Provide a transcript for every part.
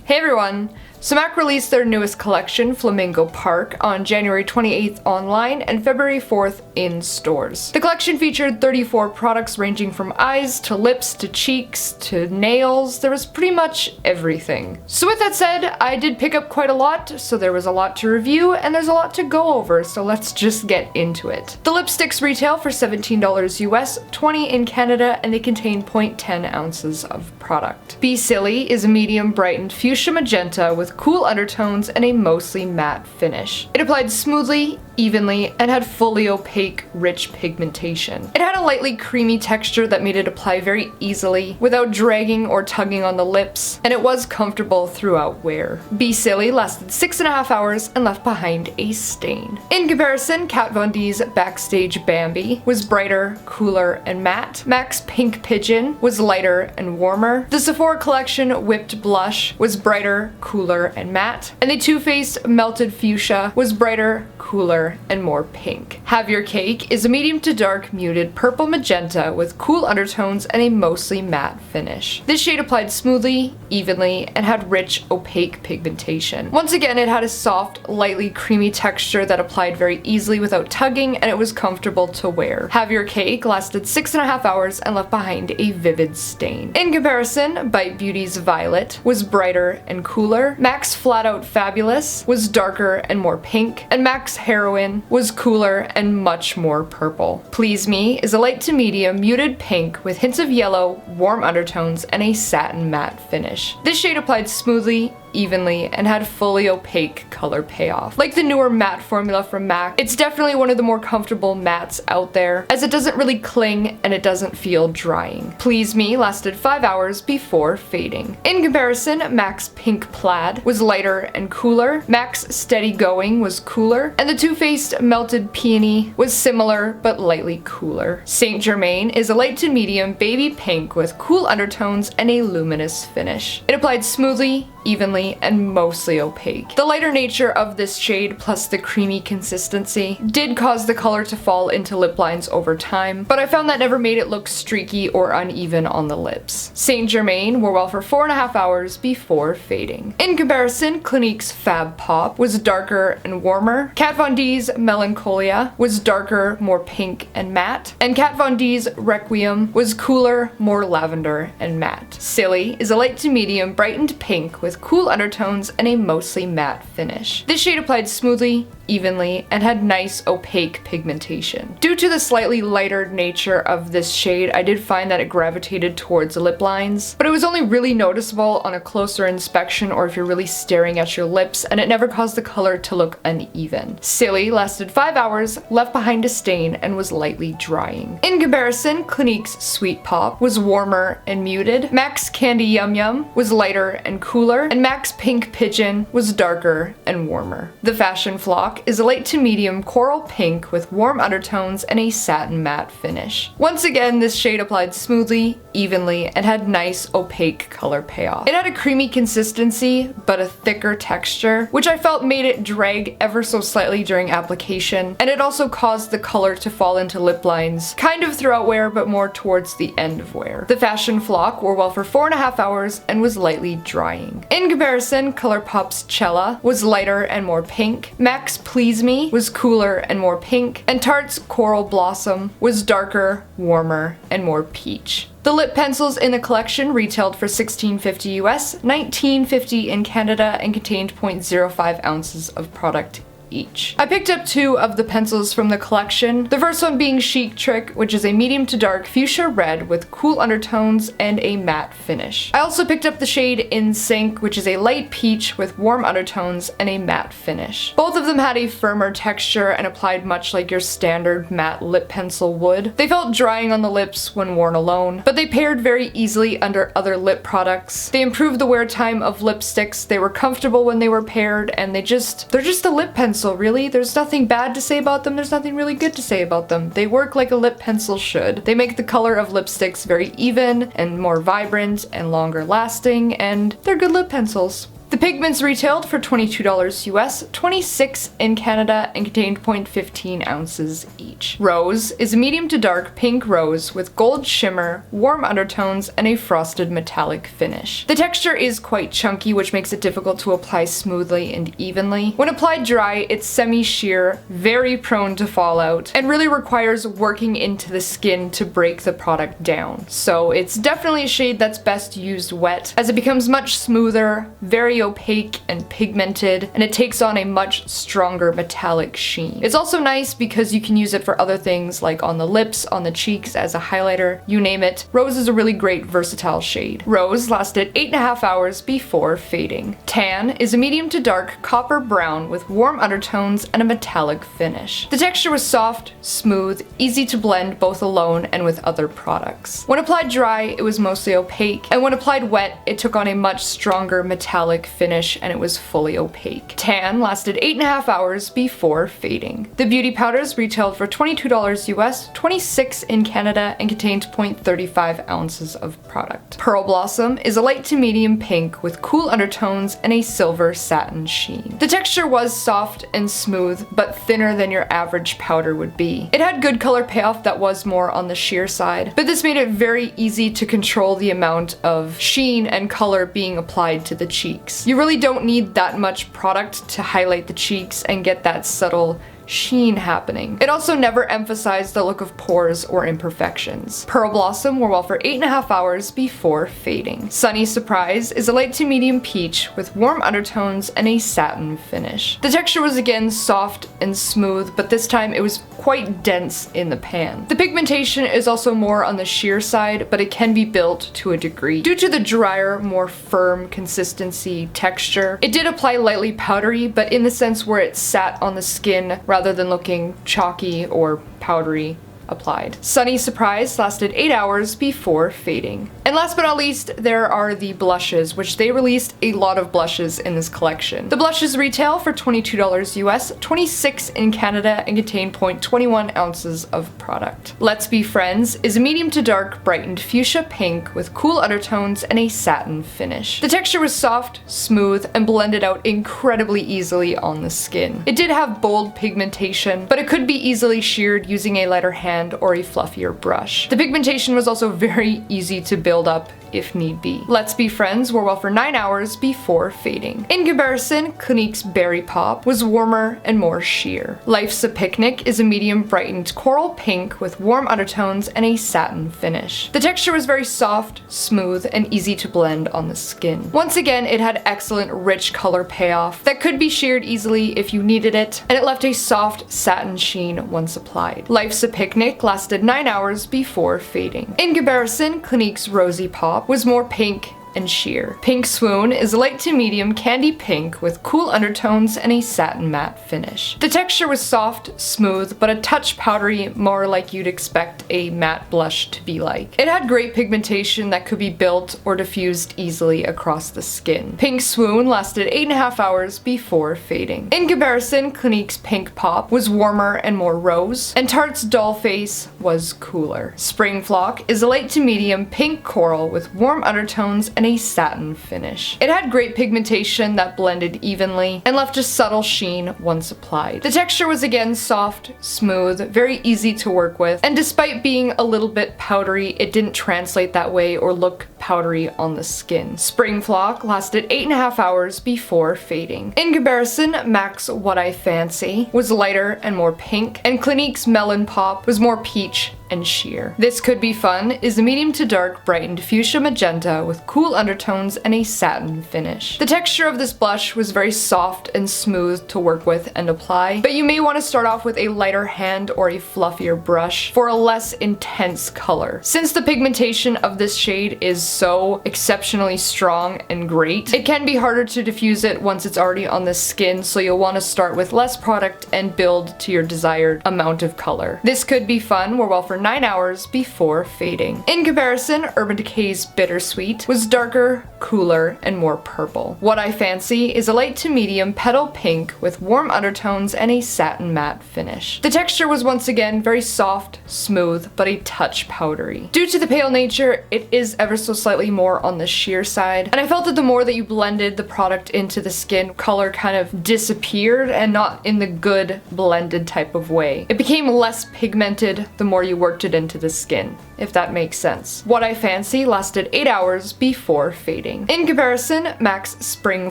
Hey everyone! So MAC released their newest collection, Flamingo Park, on January 28th online and February 4th in stores. The collection featured 34 products ranging from eyes to lips to cheeks to nails. There was pretty much everything. So with that said, I did pick up quite a lot, so there was a lot to review and there's a lot to go over, so let's just get into it. The lipsticks retail for $17 US, $20 in Canada, and they contain 0.10 ounces of product. Be Silly is a medium brightened fuchsia magenta with cool undertones and a mostly matte finish. It applied smoothly, evenly, and had fully opaque, rich pigmentation. It had a lightly creamy texture that made it apply very easily, without dragging or tugging on the lips, and it was comfortable throughout wear. Be Silly lasted 6.5 hours and left behind a stain. In comparison, Kat Von D's Backstage Bambi was brighter, cooler, and matte. MAC's Pink Pigeon was lighter and warmer. The Sephora collection Whipped Blush was brighter, cooler, and matte. And the Too Faced Melted Fuchsia was brighter, cooler, and more pink. Have Your Cake is a medium to dark muted purple magenta with cool undertones and a mostly matte finish. This shade applied smoothly, evenly, and had rich, opaque pigmentation. Once again, it had a soft, lightly creamy texture that applied very easily without tugging, and it was comfortable to wear. Have Your Cake lasted 6.5 hours and left behind a vivid stain. In comparison, Bite Beauty's Violet was brighter and cooler. MAC's Flat Out Fabulous was darker and more pink, and MAC's Heroine was cooler and much more purple. Please Me is a light to medium muted pink with hints of yellow, warm undertones, and a satin matte finish. This shade applied smoothly, evenly, and had fully opaque color payoff. Like the newer matte formula from MAC, it's definitely one of the more comfortable mattes out there, as it doesn't really cling and it doesn't feel drying. Please Me lasted 5 hours before fading. In comparison, MAC's Pink Plaid was lighter and cooler, MAC's Steady Going was cooler, and the Too Faced Melted Peony was similar but lightly cooler. Saint Germain is a light to medium baby pink with cool undertones and a luminous finish. It applied smoothly, evenly, and mostly opaque. The lighter nature of this shade plus the creamy consistency did cause the color to fall into lip lines over time, but I found that never made it look streaky or uneven on the lips. Saint Germain wore well for 4.5 hours before fading. In comparison, Clinique's Fab Pop was darker and warmer, Kat Von D's Melancholia was darker, more pink and matte, and Kat Von D's Requiem was cooler, more lavender and matte. Silly is a light to medium brightened pink with cool undertones and a mostly matte finish. This shade applied smoothly, evenly, and had nice opaque pigmentation. Due to the slightly lighter nature of this shade, I did find that it gravitated towards lip lines, but it was only really noticeable on a closer inspection or if you're really staring at your lips, and it never caused the color to look uneven. Silly lasted 5 hours, left behind a stain, and was lightly drying. In comparison, Clinique's Sweet Pop was warmer and muted, MAC's Candy Yum Yum was lighter and cooler, and MAC's Pink Pigeon was darker and warmer. The Fashion Flock is a light to medium coral pink with warm undertones and a satin matte finish. Once again, this shade applied smoothly, evenly, and had nice opaque color payoff. It had a creamy consistency, but a thicker texture, which I felt made it drag ever so slightly during application, and it also caused the color to fall into lip lines, kind of throughout wear, but more towards the end of wear. The Fashion Flock wore well for 4.5 hours and was lightly drying. In comparison, ColourPop's Cella was lighter and more pink, MAC's Please Me was cooler and more pink, and Tarte's Coral Blossom was darker, warmer, and more peach. The lip pencils in the collection retailed for $16.50 US, $19.50 in Canada, and contained 0.05 ounces of product each. I picked up 2 of the pencils from the collection, the first one being Chic Trick, which is a medium to dark fuchsia red with cool undertones and a matte finish. I also picked up the shade In Synch, which is a light peach with warm undertones and a matte finish. Both of them had a firmer texture and applied much like your standard matte lip pencil would. They felt drying on the lips when worn alone, but they paired very easily under other lip products. They improved the wear time of lipsticks, they were comfortable when they were paired, and they're just a lip pencil. Really, there's nothing bad to say about them, there's nothing really good to say about them. They work like a lip pencil should. They make the color of lipsticks very even and more vibrant and longer lasting, and they're good lip pencils. The pigments retailed for $22 US, $26 in Canada, and contained 0.15 ounces each. Rose is a medium to dark pink rose with gold shimmer, warm undertones, and a frosted metallic finish. The texture is quite chunky, which makes it difficult to apply smoothly and evenly. When applied dry, it's semi-sheer, very prone to fallout, and really requires working into the skin to break the product down. So it's definitely a shade that's best used wet, as it becomes much smoother, very opaque and pigmented, and it takes on a much stronger metallic sheen. It's also nice because you can use it for other things like on the lips, on the cheeks, as a highlighter, you name it. Rose is a really great versatile shade. Rose lasted 8.5 hours before fading. Tan is a medium to dark copper brown with warm undertones and a metallic finish. The texture was soft, smooth, easy to blend both alone and with other products. When applied dry, it was mostly opaque, and when applied wet, it took on a much stronger metallic finish and it was fully opaque. Tan lasted 8.5 hours before fading. The beauty powders retailed for $22 US, $26 in Canada, and contained 0.35 ounces of product. Pearl Blossom is a light to medium pink with cool undertones and a silver satin sheen. The texture was soft and smooth, but thinner than your average powder would be. It had good color payoff that was more on the sheer side, but this made it very easy to control the amount of sheen and color being applied to the cheeks. You really don't need that much product to highlight the cheeks and get that subtle sheen happening. It also never emphasized the look of pores or imperfections. Pearl Blossom wore well for 8.5 hours before fading. Sunny Surprise is a light to medium peach with warm undertones and a satin finish. The texture was again soft and smooth, but this time it was quite dense in the pan. The pigmentation is also more on the sheer side, but it can be built to a degree. Due to the drier, more firm consistency texture, it did apply lightly powdery, but in the sense where it sat on the skin rather than looking chalky or powdery applied. Sunny Surprise lasted 8 hours before fading. And last but not least, there are the blushes, which they released a lot of blushes in this collection. The blushes retail for $22 US, $26 in Canada, and contain 0.21 ounces of product. Let's Be Friends is a medium to dark brightened fuchsia pink with cool undertones and a satin finish. The texture was soft, smooth, and blended out incredibly easily on the skin. It did have bold pigmentation, but it could be easily sheared using a lighter hand or a fluffier brush. The pigmentation was also very easy to build up if need be. Let's Be Friends wore well for 9 hours before fading. In comparison, Clinique's Berry Pop was warmer and more sheer. Life's a Picnic is a medium brightened coral pink with warm undertones and a satin finish. The texture was very soft, smooth, and easy to blend on the skin. Once again, it had excellent rich color payoff that could be sheared easily if you needed it, and it left a soft satin sheen once applied. Life's a Picnic lasted 9 hours before fading. In comparison, Clinique's Rosy Pop was more pink and sheer. Pink Swoon is a light to medium candy pink with cool undertones and a satin matte finish. The texture was soft, smooth, but a touch powdery, more like you'd expect a matte blush to be like. It had great pigmentation that could be built or diffused easily across the skin. Pink Swoon lasted 8.5 hours before fading. In comparison, Clinique's Pink Pop was warmer and more rose, and Tarte's Doll Face was cooler. Spring Flock is a light to medium pink coral with warm undertones and a satin finish. It had great pigmentation that blended evenly and left a subtle sheen once applied. The texture was again soft, smooth, very easy to work with, and despite being a little bit powdery, it didn't translate that way or look powdery on the skin. Spring Flock lasted 8.5 hours before fading. In comparison, MAC's What I Fancy was lighter and more pink, and Clinique's Melon Pop was more peach and sheer. This Could Be Fun is a medium to dark brightened fuchsia magenta with cool undertones and a satin finish. The texture of this blush was very soft and smooth to work with and apply, but you may want to start off with a lighter hand or a fluffier brush for a less intense color. Since the pigmentation of this shade is so exceptionally strong and great, it can be harder to diffuse it once it's already on the skin, so you'll want to start with less product and build to your desired amount of color. This Could Be Fun wore well for 9 hours before fading. In comparison, Urban Decay's Bittersweet was darker, cooler, and more purple. What I Fancy is a light to medium petal pink with warm undertones and a satin matte finish. The texture was once again very soft, smooth, but a touch powdery. Due to the pale nature, it is ever so slightly slightly more on the sheer side. And I felt that the more that you blended the product into the skin, color kind of disappeared, and not in the good blended type of way. It became less pigmented the more you worked it into the skin, if that makes sense. What I Fancy lasted 8 hours before fading. In comparison, MAC's Spring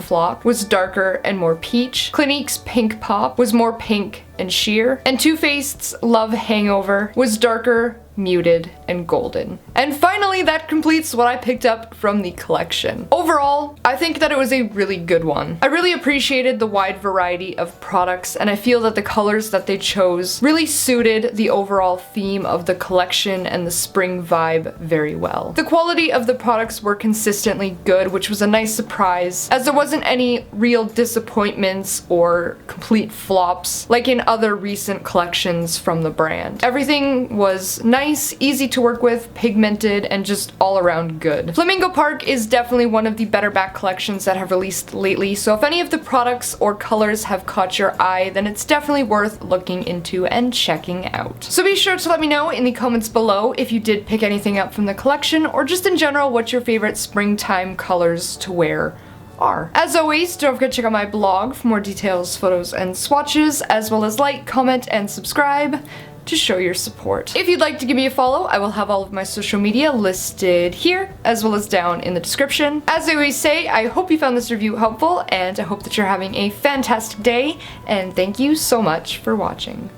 Flop was darker and more peach. Clinique's Pink Pop was more pink and sheer. And Too Faced's Love Hangover was darker, muted, and golden. And finally, that completes what I picked up from the collection. Overall, I think that it was a really good one. I really appreciated the wide variety of products, and I feel that the colors that they chose really suited the overall theme of the collection and the spring vibe very well. The quality of the products were consistently good, which was a nice surprise, as there wasn't any real disappointments or complete flops like in other recent collections from the brand. Everything was nice, easy to work with, pigmented, and just all around good. Flamingo Park is definitely one of the better back collections that have released lately, so if any of the products or colors have caught your eye, then it's definitely worth looking into and checking out. So be sure to let me know in the comments below if you did pick anything up from the collection, or just in general what your favorite springtime colors to wear are. As always, don't forget to check out my blog for more details, photos, and swatches, as well as like, comment, and subscribe to show your support. If you'd like to give me a follow, I will have all of my social media listed here, as well as down in the description. As I always say, I hope you found this review helpful, and I hope that you're having a fantastic day, and thank you so much for watching.